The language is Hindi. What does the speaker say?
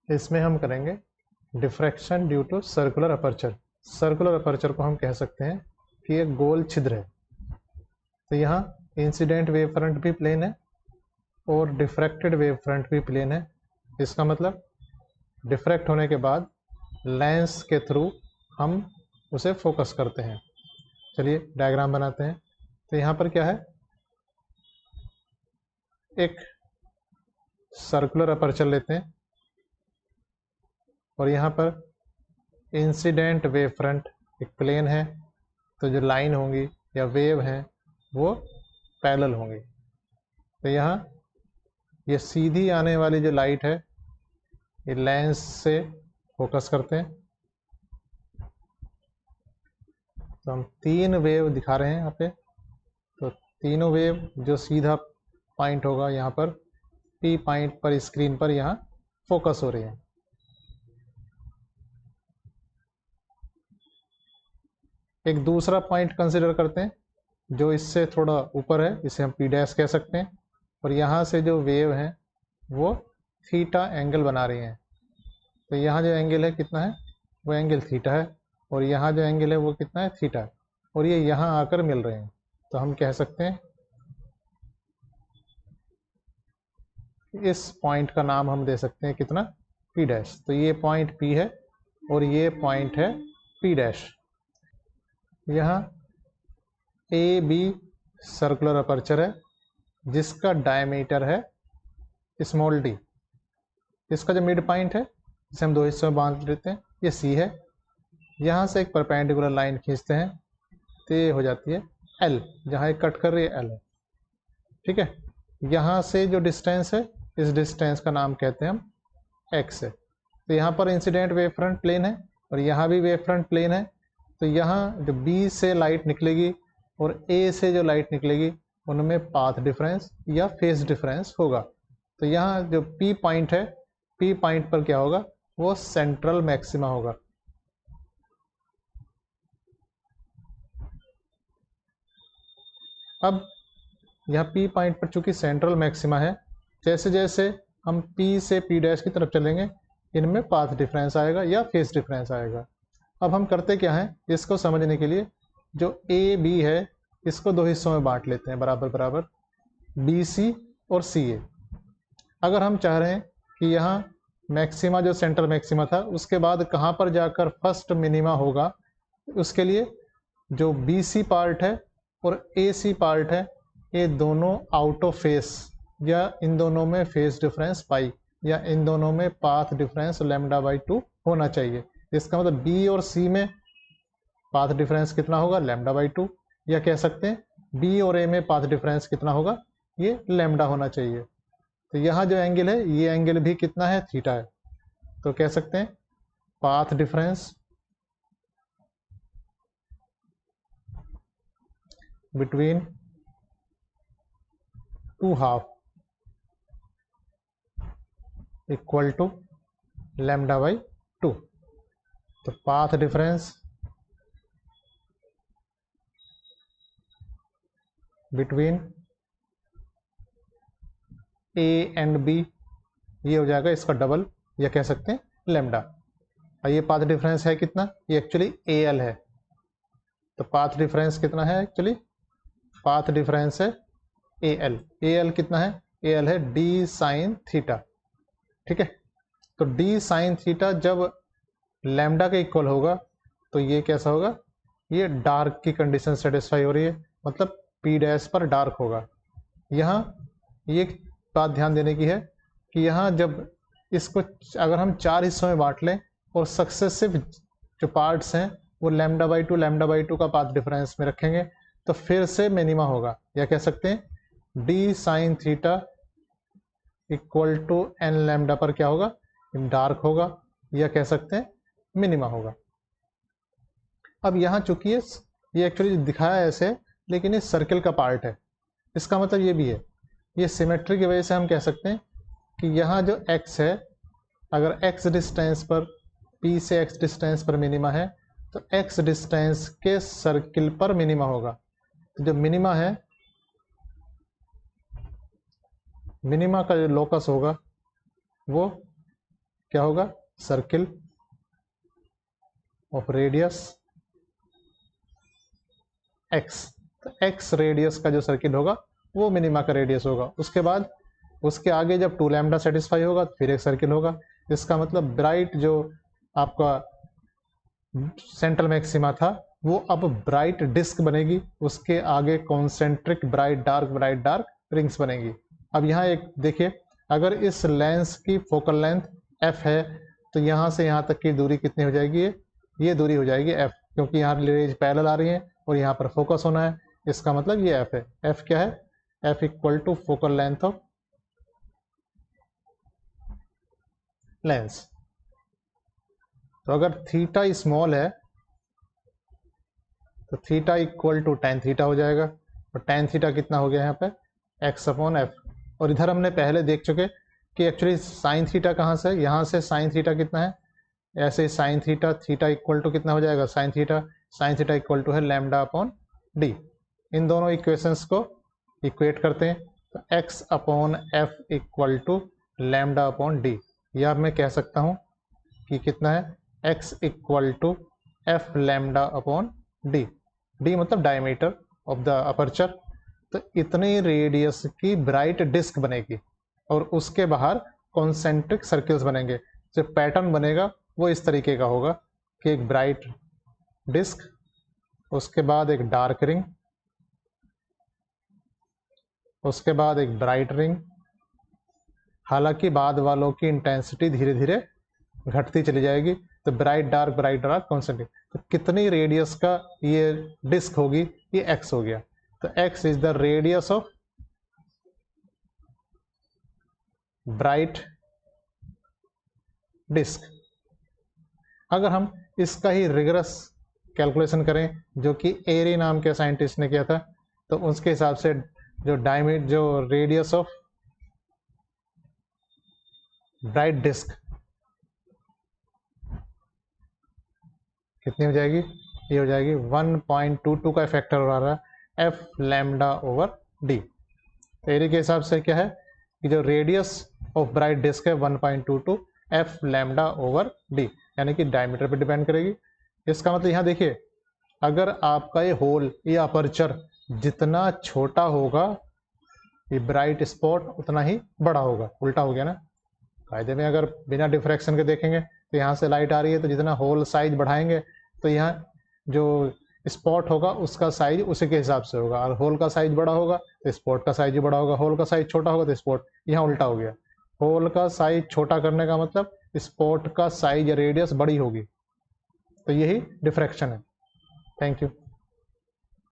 इसमें हम करेंगे diffraction due to circular aperture. Circular aperture को हम कह सकते हैं कि एक गोल छिद्र है। तो यहाँ इंसिडेंट वेव फ्रंट भी प्लेन है और डिफ्रैक्टेड वेव फ्रंट भी प्लेन है। इसका मतलब डिफ्रैक्ट होने के बाद लेंस के थ्रू हम उसे फोकस करते हैं। चलिए डायग्राम बनाते हैं। तो यहाँ पर क्या है, एक सर्कुलर अपर्चर लेते हैं और यहाँ पर इंसिडेंट वेव फ्रंट एक प्लेन है, तो जो लाइन होंगी या वेव हैं वो पैरेलल होंगी। तो यहाँ ये सीधी आने वाली जो लाइट है ये लेंस से फोकस करते हैं। तो हम 3 वेव दिखा रहे हैं यहाँ पे। तो तीनों वेव जो सीधा पॉइंट होगा यहाँ पर पी पॉइंट पर स्क्रीन पर यहाँ फोकस हो रही है। एक दूसरा पॉइंट कंसिडर करते हैं जो इससे थोड़ा ऊपर है, इसे हम पी डैश कह सकते हैं। और यहाँ से जो वेव है वो थीटा एंगल बना रही हैं। तो यहाँ जो एंगल है कितना है, वो एंगल थीटा है, और यहाँ जो एंगल है वो कितना है, थीटा है, और ये यहाँ आकर मिल रहे हैं। तो हम कह सकते हैं इस पॉइंट का नाम हम दे सकते हैं कितना, पी डैश। तो ये पॉइंट पी है और ये पॉइंट है पी डैश। यहाँ ए बी सर्कुलर अपर्चर है जिसका डायमीटर है स्मॉल डी। इसका जो मिड पॉइंट है जिसे हम 2 हिस्सों में बांट लेते हैं, ये सी है। यहाँ से एक परपेंडिकुलर लाइन खींचते हैं तो ये हो जाती है एल, जहाँ एक कट कर रही है एल है। ठीक है, यहाँ से जो डिस्टेंस है इस डिस्टेंस का नाम कहते हैं हम एक्स है। तो यहाँ पर इंसिडेंट वेव फ्रंट प्लेन है और यहाँ भी वेव फ्रंट प्लेन है। तो यहाँ जो बी से लाइट निकलेगी और ए से जो लाइट निकलेगी उनमें पाथ डिफरेंस या फेज डिफरेंस होगा। तो यहाँ जो पी पॉइंट है, पी पॉइंट पर क्या होगा, वो सेंट्रल मैक्सिमा होगा। अब यहाँ पी पॉइंट पर चूंकि सेंट्रल मैक्सिमा है, जैसे जैसे हम पी से पी डैश की तरफ चलेंगे इनमें पाथ डिफरेंस आएगा या फेज डिफरेंस आएगा। अब हम करते क्या हैं, इसको समझने के लिए जो ए बी है इसको 2 हिस्सों में बांट लेते हैं बराबर बराबर, बी सी और सी ए। अगर हम चाह रहे हैं कि यहाँ मैक्सिमा जो सेंट्रल मैक्सिमा था उसके बाद कहाँ पर जाकर फर्स्ट मिनिमा होगा, उसके लिए जो बी सी पार्ट है और ए सी पार्ट है ये दोनों आउट ऑफ फेस, या इन दोनों में फेस डिफरेंस पाई, या इन दोनों में पाथ डिफरेंस λ/2 होना चाहिए। इसका मतलब बी और सी में पाथ डिफरेंस कितना होगा, λ/2, या कह सकते हैं बी और ए में पाथ डिफरेंस कितना होगा, ये लैम्डा होना चाहिए। तो यहाँ जो एंगल है ये एंगल भी कितना है, थीटा है। तो कह सकते हैं path difference between 2 half equal to λ/2। तो path difference between A and B ये हो जाएगा इसका डबल, या कह सकते हैं लैम्डा। और ये पाथ डिफरेंस है कितना, ये एक्चुअली ए एल है। तो पाथ डिफरेंस कितना है, एक्चुअली पाथ डिफरेंस है ए एल। ए एल कितना है, ए एल है डी साइन थीटा। ठीक है, तो डी साइन थीटा जब लैम्डा के इक्वल होगा तो ये कैसा होगा, ये डार्क की कंडीशन सेटिस्फाई हो रही है, मतलब पी डैश पर डार्क होगा। यहाँ ये बात ध्यान देने की है कि यहाँ जब इसको अगर हम 4 हिस्सों में बांट लें और सक्सेसिव जो पार्ट्स हैं वो λ/2 का पाथ डिफरेंस में रखेंगे तो फिर से मिनिमा होगा, या कह सकते हैं D sine theta equal to N lambda पर क्या होगा, डार्क होगा, या कह सकते हैं मिनिमा होगा। अब यहाँ चूंकि ये एक्चुअली दिखाया ऐसे, लेकिन ये सर्किल का पार्ट है, इसका मतलब ये भी है, ये सिमेट्री की वजह से हम कह सकते हैं कि यहाँ जो x है, अगर x डिस्टेंस पर p से x डिस्टेंस पर मिनिमा है तो x डिस्टेंस के सर्किल पर मिनिमा होगा। तो जो मिनिमा है, मिनिमा का जो लोकस होगा वो क्या होगा, सर्किल ऑफ रेडियस एक्स। तो एक्स रेडियस का जो सर्किल होगा वो मिनिमा का रेडियस होगा। उसके बाद उसके आगे जब 2 लैम्डा सेटिस्फाई होगा तो फिर एक सर्किल होगा। इसका मतलब ब्राइट जो आपका सेंट्रल मैक्सिमा था वो अब ब्राइट डिस्क बनेगी, उसके आगे कॉन्सेंट्रिक ब्राइट डार्क रिंग्स बनेगी। अब यहाँ एक देखिए, अगर इस लेंस की फोकल लेंथ f है तो यहाँ से यहाँ तक की दूरी कितनी हो जाएगी, ये दूरी हो जाएगी f, क्योंकि यहाँ रेज पैरेलल आ रही हैं और यहाँ पर फोकस होना है। इसका मतलब ये f है। f क्या है, f equal to focal length of lens. तो अगर थीटा स्मॉल है तो theta equal to tan theta हो जाएगा, और टेन थीटा कितना हो गया यहाँ पे, एक्स अपॉन एफ। और इधर हमने पहले देख चुके कि एक्चुअली साइन थीटा कहाँ से, यहाँ से साइन थीटा कितना है, ऐसे ही sine theta, theta equal to कितना हो जाएगा, साइन थीटा इक्वल टू है लैम्डा अपॉन डी। इन दोनों इक्वेशंस को इक्वेट करते हैं तो X upon F equal to lambda upon D. या मैं कह सकता हूँ कि कितना है, X equal to F lambda upon D. D मतलब डायमीटर ऑफ द अपर्चर। तो इतनी रेडियस की ब्राइट डिस्क बनेगी और उसके बाहर कॉन्सेंट्रिक सर्किल्स बनेंगे। जो पैटर्न बनेगा वो इस तरीके का होगा कि एक ब्राइट डिस्क, उसके बाद एक डार्क रिंग, उसके बाद एक ब्राइट रिंग। हालांकि बाद वालों की इंटेंसिटी धीरे धीरे घटती चली जाएगी। तो ब्राइट डार्क कॉन्सेंट्रिक। तो कितनी रेडियस का ये डिस्क होगी, ये एक्स हो गया। तो X is the radius of bright disc. अगर हम इसका ही रिगरस कैलकुलेशन करें जो कि एरी नाम के साइंटिस्ट ने किया था, तो उसके हिसाब से जो रेडियस ऑफ ब्राइट डिस्क कितनी हो जाएगी, ये हो जाएगी 1.22 का फैक्टर हो रहा है एफ लैम्डा ओवर डी। तो एरी के हिसाब से क्या है कि जो रेडियस ऑफ ब्राइट डिस्क है 1.22 एफ लैम्डा ओवर डी, यानी कि डायमीटर पे डिपेंड करेगी। इसका मतलब यहाँ देखिए, अगर आपका ये होल या अपर्चर जितना छोटा होगा ये ब्राइट स्पॉट उतना ही बड़ा होगा। उल्टा हो गया ना, कायदे में अगर बिना डिफ्रैक्शन के देखेंगे तो यहाँ से लाइट आ रही है तो जितना होल साइज बढ़ाएंगे तो यहाँ जो स्पॉट होगा उसका साइज उसी के हिसाब से होगा। और होल का साइज बड़ा होगा तो स्पॉट का साइज भी बड़ा होगा, होल का साइज छोटा होगा तो स्पॉट। यहाँ उल्टा हो गया, होल का साइज छोटा करने का मतलब स्पॉट का साइज या रेडियस बड़ी होगी। तो यही डिफ्रैक्शन है। Thank you.